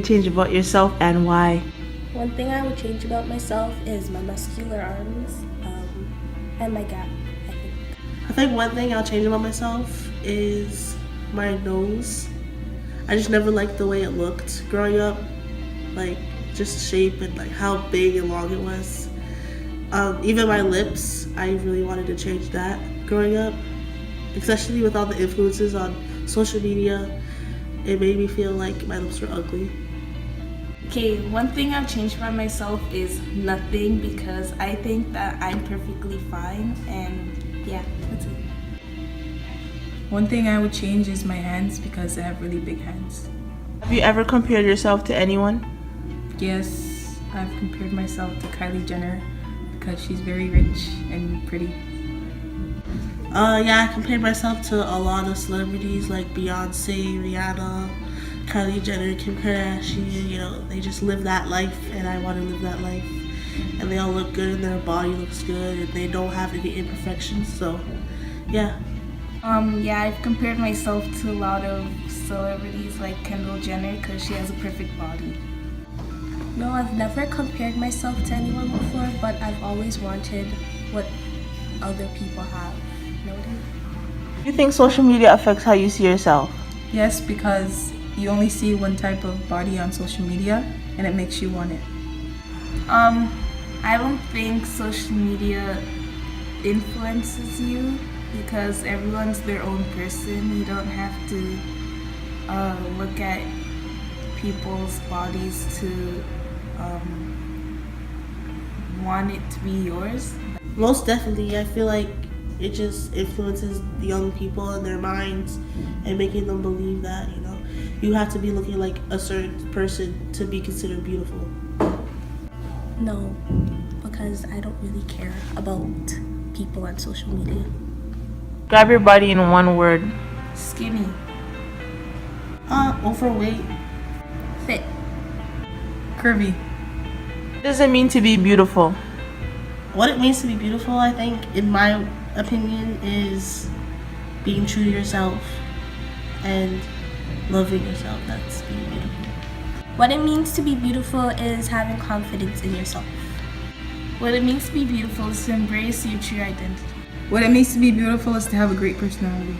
change about yourself and why? One thing I would change about myself is my muscular arms and my gap, I think. I think one thing I'll change about myself is my nose. I just never liked the way it looked growing up, like just shape and like how big and long it was. Even my lips, I really wanted to change that growing up, especially with all the influences on social media. It made me feel like my lips were ugly. Okay, one thing I've changed about myself is nothing, because I think that I'm perfectly fine, and yeah, that's it. One thing I would change is my hands, because I have really big hands. Have you ever compared yourself to anyone? Yes, I've compared myself to Kylie Jenner because she's very rich and pretty. Yeah, I compared myself to a lot of celebrities like Beyonce, Bry-Anna, Kylie Jenner, Kim Kardashian. You know, they just live that life, and I want to live that life. And they all look good, and their body looks good, and they don't have any imperfections. So, yeah. Yeah, I've compared myself to a lot of celebrities like Kendall Jenner, because she has a perfect body. No, I've never compared myself to anyone before, but I've always wanted what other people have. You know what I mean? Do you think social media affects how you see yourself? Yes, because you only see one type of body on social media and it makes you want it. I don't think social media influences you, because everyone's their own person. You don't have to look at people's bodies to want it to be yours. Most definitely, I feel like it just influences the young people and their minds and making them believe that, you know, you have to be looking like a certain person to be considered beautiful. No, because I don't really care about people on social media. Describe your body in one word. Skinny. Overweight. Fit. Curvy. What does it mean to be beautiful? What it means to be beautiful, I think, in my opinion, is being true to yourself and loving yourself. That's being beautiful. What it means to be beautiful is having confidence in yourself. What it means to be beautiful is to embrace your true identity. What it means to be beautiful is to have a great personality.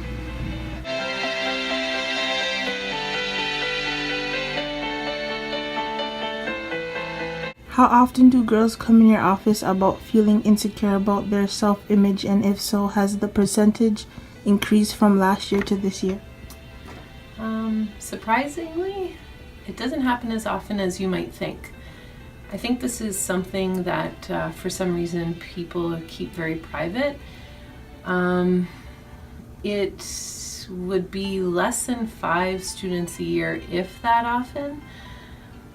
How often do girls come in your office about feeling insecure about their self-image, and if so, has the percentage increased from last year to this year? Surprisingly, it doesn't happen as often as you might think. I think this is something that for some reason people keep very private. It would be less than 5 students a year, if that often,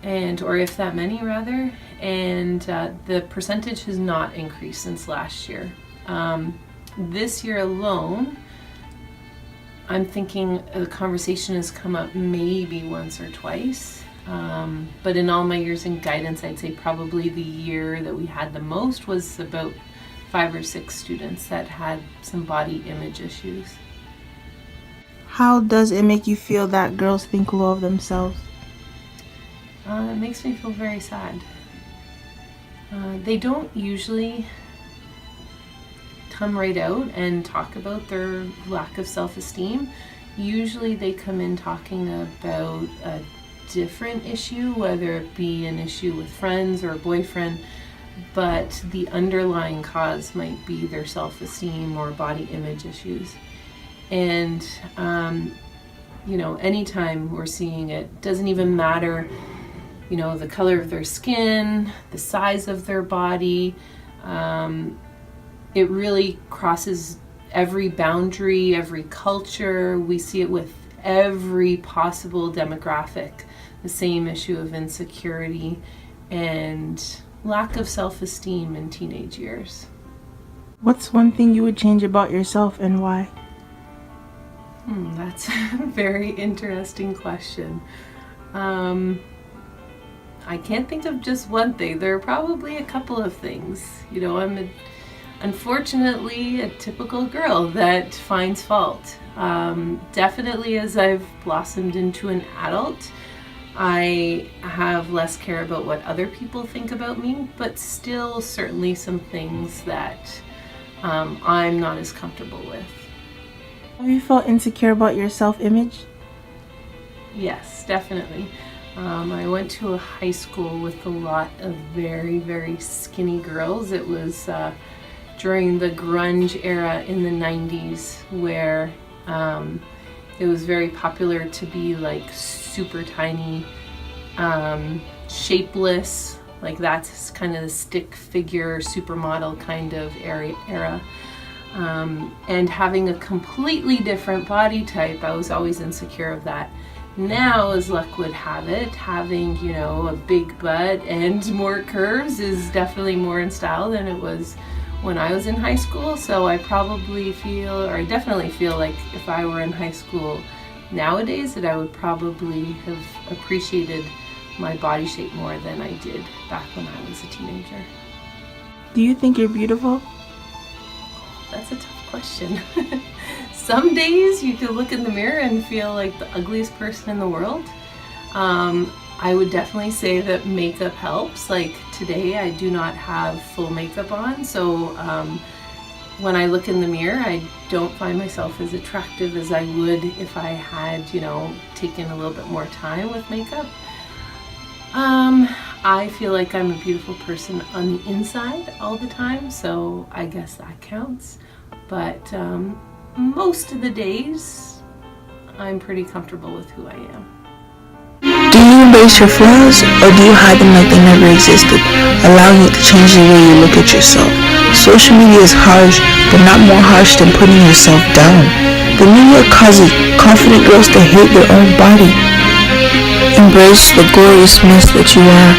or if that many rather, and the percentage has not increased since last year. This year alone, I'm thinking a conversation has come up maybe once or twice, but in all my years in guidance, I'd say probably the year that we had the most was about 5 or 6 students that had some body image issues. How does it make you feel that girls think low of themselves? It makes me feel very sad. They don't usually come right out and talk about their lack of self-esteem. Usually they come in talking about a different issue, whether it be an issue with friends or a boyfriend, but the underlying cause might be their self-esteem or body image issues. And you know, anytime we're seeing it, doesn't even matter, you know, the color of their skin, the size of their body. It really crosses every boundary, every culture. We see it with every possible demographic, the same issue of insecurity and lack of self-esteem in teenage years. What's one thing you would change about yourself and why? That's a very interesting question. I can't think of just one thing. There are probably a couple of things. You know, I'm unfortunately a typical girl that finds fault. Definitely as I've blossomed into an adult, I have less care about what other people think about me, but still certainly some things that I'm not as comfortable with. Have you felt insecure about your self-image? Yes, definitely. I went to a high school with a lot of very, very skinny girls. It was during the grunge era in the 90s where it was very popular to be like super tiny, shapeless, like that's kind of the stick figure supermodel kind of era. And having a completely different body type, I was always insecure of that. Now, as luck would have it, having, you know, a big butt and more curves is definitely more in style than it was when I was in high school. So I definitely feel like if I were in high school nowadays that I would probably have appreciated my body shape more than I did back when I was a teenager. Do you think you're beautiful? That's a tough question. Some days you could look in the mirror and feel like the ugliest person in the world. I would definitely say that makeup helps. Like today I do not have full makeup on, so when I look in the mirror I don't find myself as attractive as I would if I had, you know, taken a little bit more time with makeup. I feel like I'm a beautiful person on the inside all the time, so I guess that counts. But most of the days, I'm pretty comfortable with who I am. Do you embrace your flaws, or do you hide them like they never existed, allowing it to change the way you look at yourself? Social media is harsh, but not more harsh than putting yourself down. The media causes confident girls to hate their own body. Embrace the glorious mess that you are.